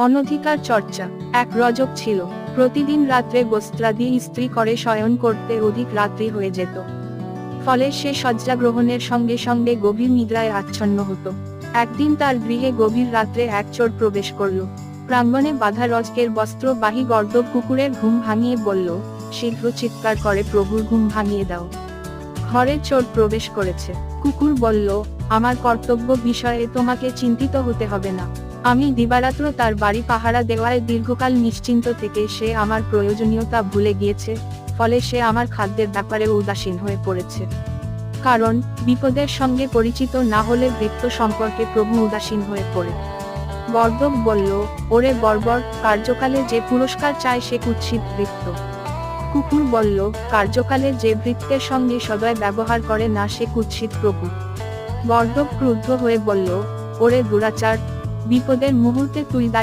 অনধিকার চর্চা। এক রজক ছিল, প্রতিদিন রাত্রে বস্ত্রাদি ইস্ত্রি করে শয়ন করতে অধিক রাত্রি হয়ে যেত। ফলে সে শয্যা গ্রহণের সঙ্গে সঙ্গে গভীর নিদ্রায় আচ্ছন্ন হতো। একদিন তার গৃহে গভীর রাত্রে এক চোর প্রবেশ করল। প্রাঙ্গণে বাঁধা রজকের বস্ত্রবাহী গর্দভ কুকুরের ঘুম ভাঙিয়ে বলল, শীঘ্র চিৎকার করে প্রভুর ঘুম ভাঙিয়ে দাও। ঘরে চোর প্রবেশ করেছে। কুকুর বলল, আমার কর্তব্য বিষয়ে তোমাকে চিন্তিত হতে হবে না। আমি দিবারাত্র তার বাড়ি পাহারা দেওয়ায় দীর্ঘকাল নিশ্চিন্ত থেকে সে আমার প্রয়োজনীয়তা ভুলে গিয়েছে, ফলে সে আমার খাদ্যের ব্যাপারে উদাসীন হয়ে পড়েছে। কারণ বিপদের সঙ্গে পরিচিত না হলে ভৃত্য সম্পর্কে প্রভু উদাসীন হয়ে পড়ে। গর্দভ বলল, ওরে বর্বর, কার্যকালে যে পুরস্কার চায় সে কুৎসিত ভৃত্য। কুকুর বলল, কার্যকালে যে ভৃত্যের সঙ্গে সদয় ব্যবহার করে না সে কুৎসিত প্রভু। গর্দভ ক্রুদ্ধ হয়ে বলল, ওরে দুরাচার, বিপদের মুহূর্তে তুই দায়িত্ব